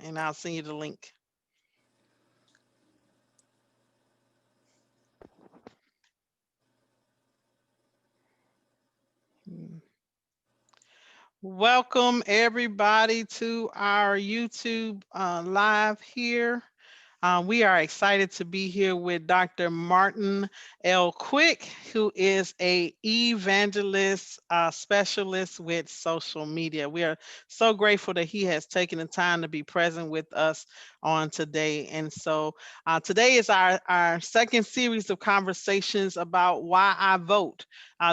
and I'll send you the link. Mm. Welcome everybody to our YouTube live here. We are excited to be here with Dr. Martin L. Quick, who is a evangelist specialist with social media. We are so grateful that he has taken the time to be present with us on today. And so today is our second series of conversations about why I vote.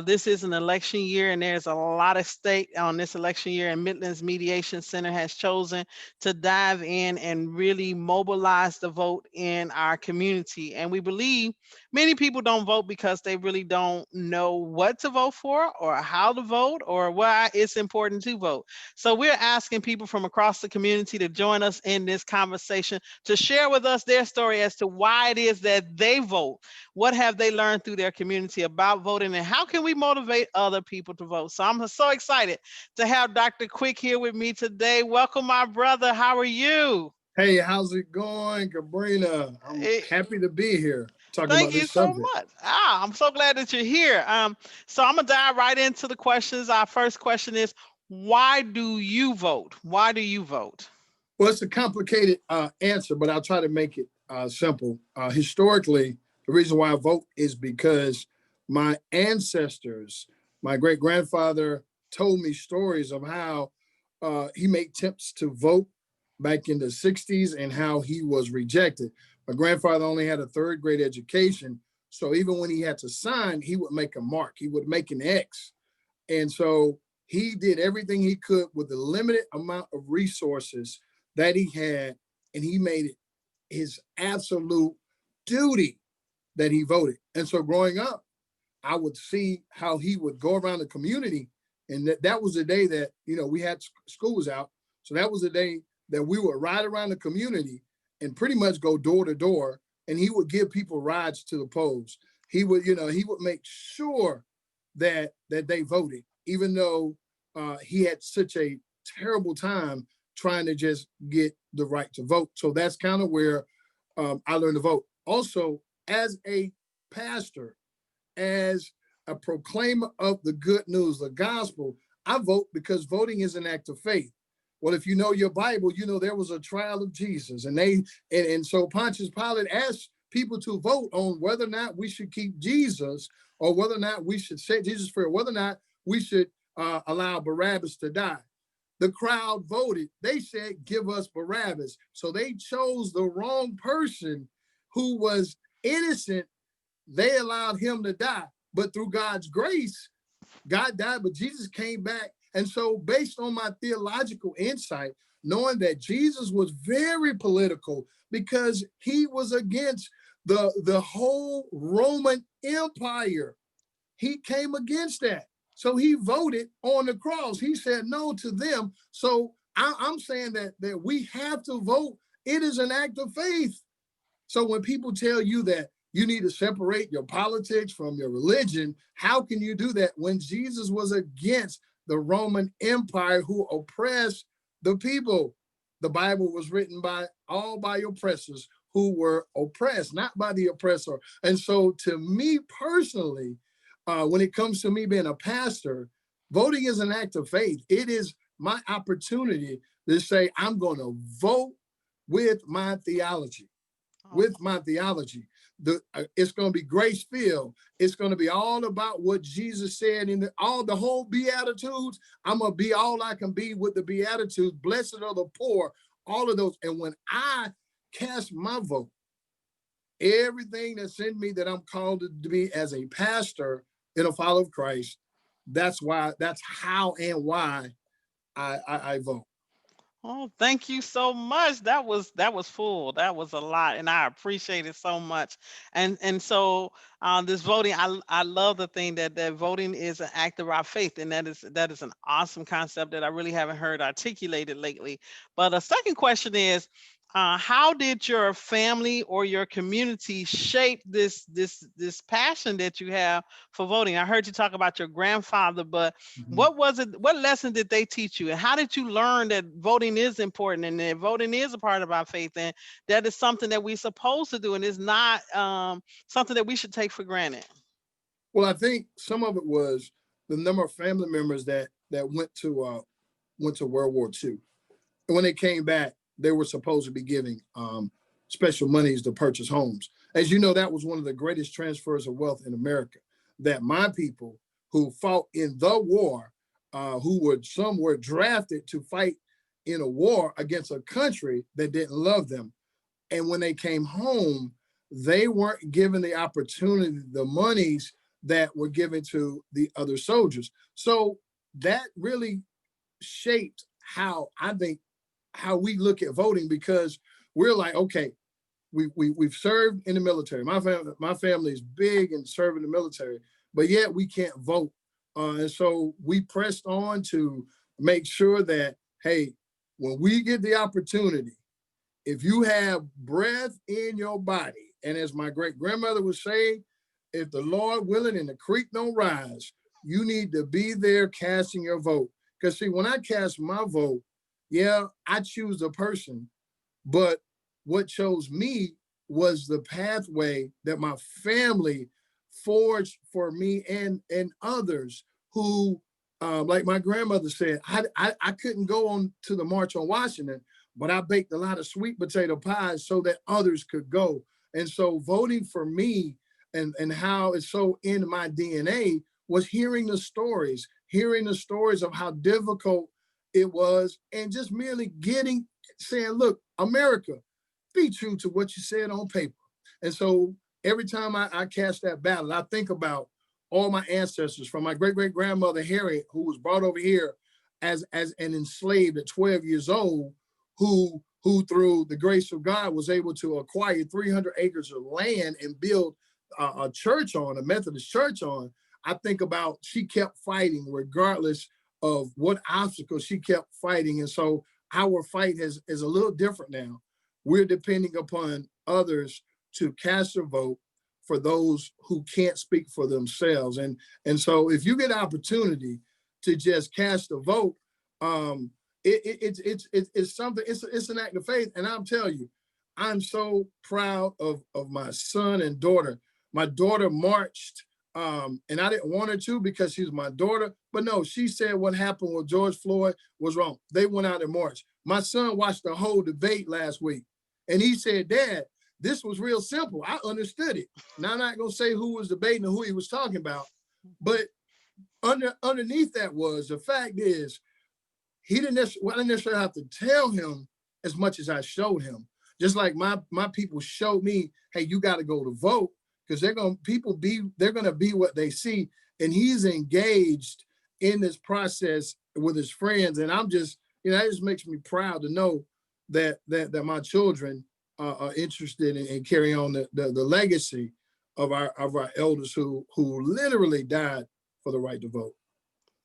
This is an election year, and there's a lot of stake on this election year, and Midlands Mediation Center has chosen to dive in and really mobilize the vote in our community. And we believe many people don't vote because they really don't know what to vote for or how to vote or why it's important to vote. So we're asking people from across the community to join us in this conversation to share with us their story as to why it is that they vote. What have they learned through their community about voting, and how can we motivate other people to vote? So I'm so excited to have Dr. Quick here with me today. Welcome, my brother. How are you? Hey, how's it going, Cabrina? I'm Eh, happy to be here talking Thank about you this so subject. much. I'm so glad that you're here. So I'm gonna dive right into the questions. Our first question is, why do you vote? Why do you vote? Well, it's a complicated answer, but I'll try to make it simple. Historically, the reason why I vote is because my ancestors, my great grandfather, told me stories of how he made attempts to vote back in the 60s and how he was rejected. My grandfather only had a third grade education. So even when he had to sign, he would make a mark, he would make an X. And so he did everything he could with the limited amount of resources that he had, and he made it his absolute duty that he voted. And so growing up, I would see how he would go around the community. And that was the day that, we had schools out. So that was the day that we would ride around the community and pretty much go door to door. And he would give people rides to the polls. He would make sure that they voted, even though he had such a terrible time trying to just get the right to vote. So that's kind of where I learned to vote. Also, as a pastor, as a proclaimer of the good news, the gospel, I vote because voting is an act of faith. Well, if you know your Bible, you know there was a trial of Jesus, and so Pontius Pilate asked people to vote on whether or not we should keep Jesus, or whether or not we should set Jesus free, or whether or not we should allow Barabbas to die. The crowd voted. They said, "Give us Barabbas." So they chose the wrong person who was innocent. They allowed him to die. But through God's grace, God died, but Jesus came back. And so, based on my theological insight, knowing that Jesus was very political because he was against the whole Roman Empire, he came against that. So he voted on the cross. He said no to them. So I'm saying that we have to vote. It is an act of faith. So when people tell you that you need to separate your politics from your religion, how can you do that when Jesus was against the Roman Empire who oppressed the people? The Bible was written by oppressors who were oppressed, not by the oppressor. And so to me personally, when it comes to me being a pastor, voting is an act of faith. It is my opportunity to say, I'm going to vote with my theology Oh, with my theology. It's going to be grace filled. It's going to be all about what Jesus said in the whole Beatitudes. I'm going to be all I can be with the Beatitudes. Blessed are the poor, all of those. And when I cast my vote, everything that's in me that I'm called to be as a pastor and a follower of Christ, that's how and why I vote. oh, thank you so much. That was full. That was a lot, and I appreciate it so much. And so this voting, I love the thing that voting is an act of our faith, and that is an awesome concept that I really haven't heard articulated lately. But a second question is, How did your family or your community shape this passion that you have for voting? I heard you talk about your grandfather, but Mhm. what was it? What lesson did they teach you, and how did you learn that voting is important and that voting is a part of our faith, and that is something that we're supposed to do, and is not something that we should take for granted? Well, I think some of it was the number of family members that went to World War II. And when they came back, they were supposed to be giving special monies to purchase homes. As you know, that was one of the greatest transfers of wealth in America. That my people who fought in the war, some were drafted to fight in a war against a country that didn't love them. And when they came home, they weren't given the opportunity, the monies that were given to the other soldiers. So that really shaped how I think how we look at voting, because we're like, okay, we've served in the military. My family is big and serving the military, but yet we can't vote. And so we pressed on to make sure that, hey, when we get the opportunity, if you have breath in your body, and as my great grandmother would say, if the Lord willing and the creek don't rise, you need to be there casting your vote. Because see, when I cast my vote, yeah, I choose a person, but what chose me was the pathway that my family forged for me and others who, like my grandmother said, I couldn't go on to the March on Washington, but I baked a lot of sweet potato pies so that others could go. And so voting for me and how it's so in my DNA was hearing the stories of how difficult it was, and just merely saying, look, America, be true to what you said on paper. And so every time I cast that ballot, I think about all my ancestors, from my great great grandmother Harriet, who was brought over here as an enslaved at 12 years old, who through the grace of God was able to acquire 300 acres of land and build a church on, a Methodist church on. I think about she kept fighting regardless of what obstacles she kept fighting. And so our fight is a little different now. We're depending upon others to cast a vote for those who can't speak for themselves. And so if you get an opportunity to just cast a vote, it's something, it's an act of faith. And I'll tell you, I'm so proud of my son and daughter. My daughter marched, and I didn't want her to because she's my daughter. But no, she said what happened with George Floyd was wrong. They went out and marched. My son watched the whole debate last week, and he said, Dad, this was real simple. I understood it. Now, I'm not going to say who was debating and who he was talking about, but underneath that was the fact is he didn't necessarily have to tell him as much as I showed him. Just like my people showed me, hey, you got to go to vote, because they're gonna be what they see. And he's engaged in this process with his friends. And I'm just, it just makes me proud to know that my children are interested in carrying on the legacy of our elders who literally died for the right to vote.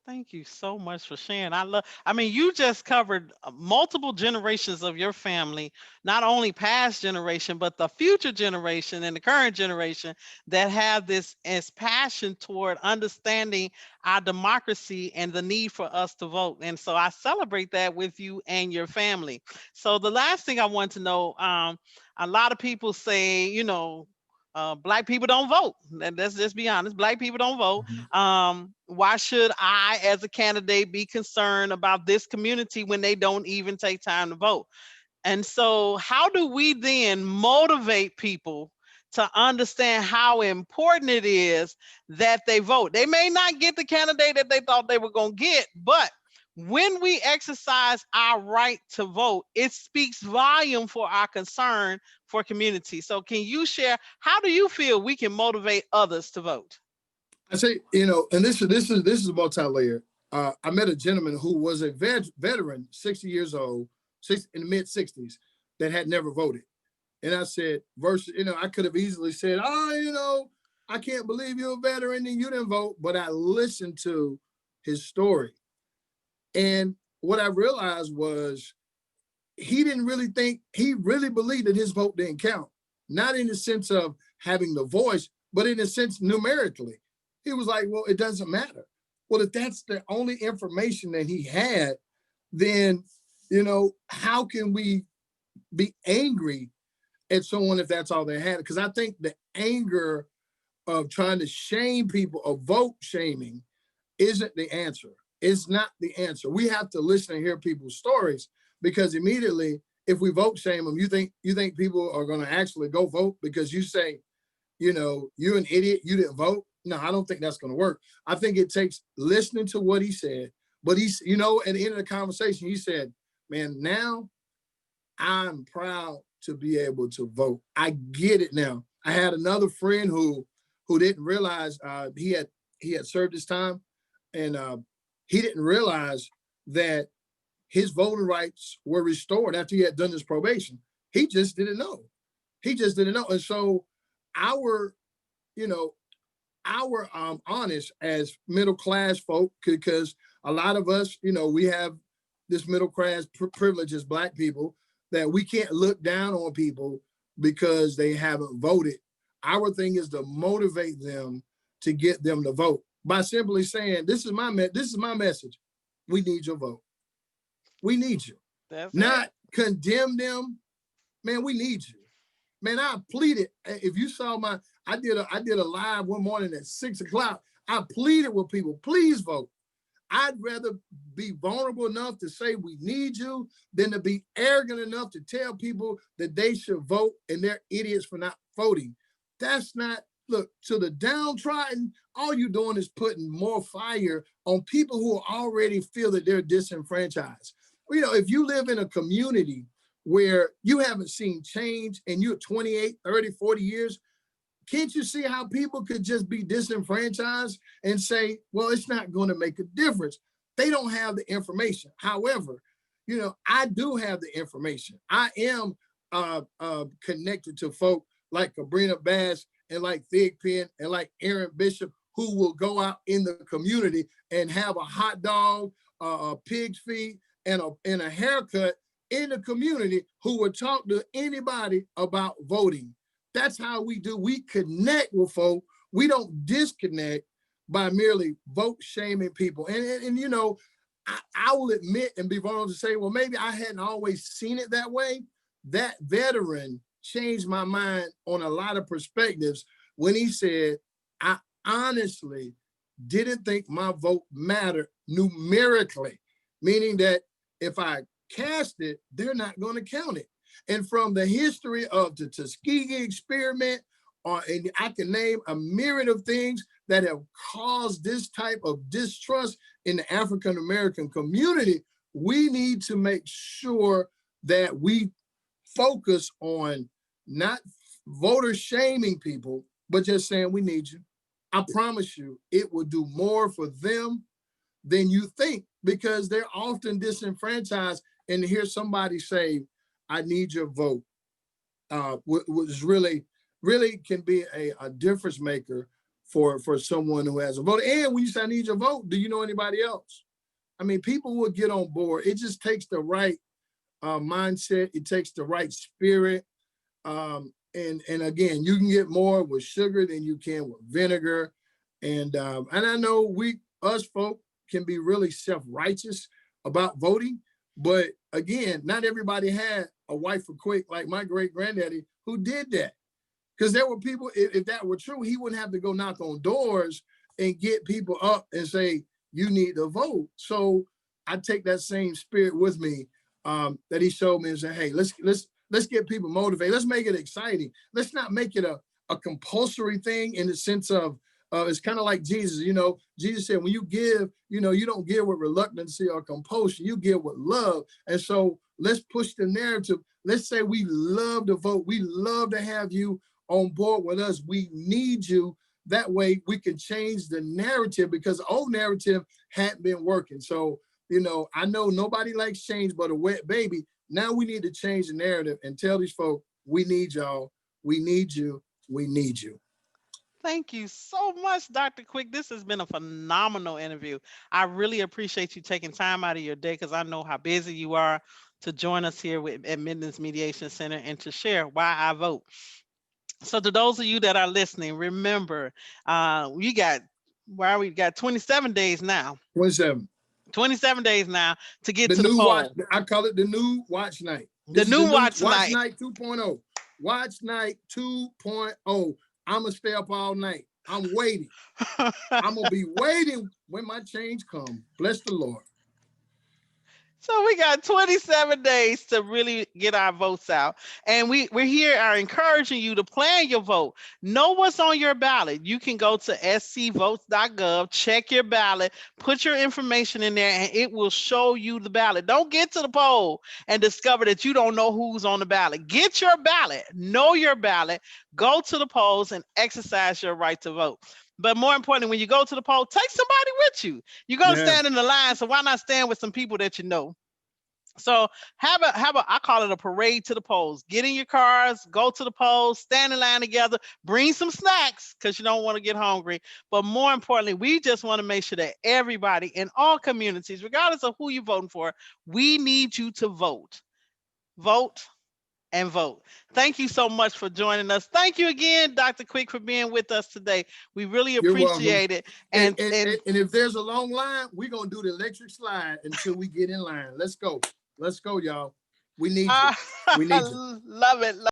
Thank you so much for sharing. I mean, you just covered multiple generations of your family, not only past generation, but the future generation and the current generation that have this as passion toward understanding our democracy and the need for us to vote. And so I celebrate that with you and your family. So the last thing I want to know, a lot of people say, black people don't vote. Let's just be honest. Black people don't vote. Mhm. Why should I, as a candidate, be concerned about this community when they don't even take time to vote? And so, how do we then motivate people to understand how important it is that they vote? They may not get the candidate that they thought they were going to get, but when we exercise our right to vote, it speaks volume for our concern for community. So, can you share how do you feel we can motivate others to vote? I say, and this is multi-layered. I met a gentleman who was a veteran, 60 years old, in the mid 60s, that had never voted. And I said, versus, I could have easily said, I can't believe you're a veteran and you didn't vote. But I listened to his story. And what I realized was he didn't really think, he really believed that his vote didn't count. Not in the sense of having the voice, but in a sense numerically. He was like, well, it doesn't matter. Well, if that's the only information that he had, then, how can we be angry at someone if that's all they had? Because I think the anger of trying to shame people, of vote shaming, isn't the answer. It's not the answer. We have to listen and hear people's stories, because immediately, if we vote shame them, you think people are going to actually go vote because you say, you're an idiot, you didn't vote. No, I don't think that's going to work. I think it takes listening to what he said. But at the end of the conversation, he said, man, now I'm proud to be able to vote. I get it now. I had another friend who didn't realize he had served his time, and he didn't realize that his voting rights were restored after he had done his probation. He just didn't know. He just didn't know. And so our, you know, our honest as middle class folk, because a lot of us, we have this middle class privilege as Black people, that we can't look down on people because they haven't voted. Our thing is to motivate them to get them to vote by simply saying, "This is my message. We need your vote. We need you." That's it. Not condemn them. Man, we need you. Man, I pleaded. If you saw I did a live one morning at 6 o'clock. I pleaded with people, please vote. I'd rather be vulnerable enough to say we need you than to be arrogant enough to tell people that they should vote and they're idiots for not voting. That's not, look, to the downtrodden, all you're doing is putting more fire on people who already feel that they're disenfranchised. If you live in a community where you haven't seen change and you're 28, 30, 40 years, can't you see how people could just be disenfranchised and say, well, it's not going to make a difference? They don't have the information. However, I do have the information. I am connected to folk like Cabrina Bass and like Thigpen and like Aaron Bishop, who will go out in the community and have a hot dog, a pig's feet, and a haircut in the community, who will talk to anybody about voting. That's how we do. We connect with folk. We don't disconnect by merely vote shaming people. And I will admit and be vulnerable to say, well, maybe I hadn't always seen it that way. That veteran changed my mind on a lot of perspectives when he said, I honestly didn't think my vote mattered numerically, meaning that if I cast it, they're not going to count it. And from the history of the Tuskegee experiment, and I can name a myriad of things that have caused this type of distrust in the African American community, we need to make sure that we focus on not voter shaming people, but just saying we need you. I promise you, it will do more for them than you think, because they're often disenfranchised. And to hear somebody say, I need your vote, was really can be a difference maker for someone who has a vote. And when you say I need your vote, do you know anybody else? I mean, people will get on board. It just takes the right mindset. It takes the right spirit. And again, you can get more with sugar than you can with vinegar. And I know us folk can be really self-righteous about voting, but again, not everybody had a wife for quick like my great granddaddy who did that. Because there were people, if that were true, he wouldn't have to go knock on doors and get people up and say, you need to vote. So I take that same spirit with me that he showed me and said, hey, let's get people motivated. Let's make it exciting. Let's not make it a compulsory thing in the sense of it's kind of like Jesus. Jesus said, when you give, you don't give with reluctancy or compulsion. You give with love. And so let's push the narrative. Let's say we love to vote. We love to have you on board with us. We need you. That way we can change the narrative, because the old narrative hadn't been working. So, I know nobody likes change but a wet baby. Now we need to change the narrative and tell these folks, we need y'all. We need you. We need you. Thank you so much, Dr. Quick. This has been a phenomenal interview. I really appreciate you taking time out of your day, because I know how busy you are, to join us here at Midlands Mediation Center and to share why I vote. So to those of you that are listening, remember, we got why we got 27 days now. 27. 27 days now to get The to the new watch, poll. I call it the new watch night. The This is the new new watch watch night. night 2.0. Watch night 2.0. I'm going to stay up all night. I'm waiting. I'm going to be waiting when my change comes. Bless the Lord. So we got 27 days to really get our votes out. And we're here are encouraging you to plan your vote. Know what's on your ballot. You can go to scvotes.gov, check your ballot, put your information in there, and it will show you the ballot. Don't get to the poll and discover that you don't know who's on the ballot. Get your ballot, know your ballot, go to the polls and exercise your right to vote. But more importantly, when you go to the poll, take somebody with you. You're going to stand in the line, so why not stand with some people that you know? So have a I call it a parade to the polls. Get in your cars, go to the polls, stand in line together, bring some snacks because you don't want to get hungry. But more importantly, we just want to make sure that everybody in all communities, regardless of who you're voting for, we need you to vote. Vote and vote. Thank you so much for joining us. Thank you again, Dr. Quick, for being with us today. We really You're welcome. appreciate it. And if there's a long line, we're going to do the electric slide until we get in line. Let's go. Let's go, y'all. We need you. We need you. Love it.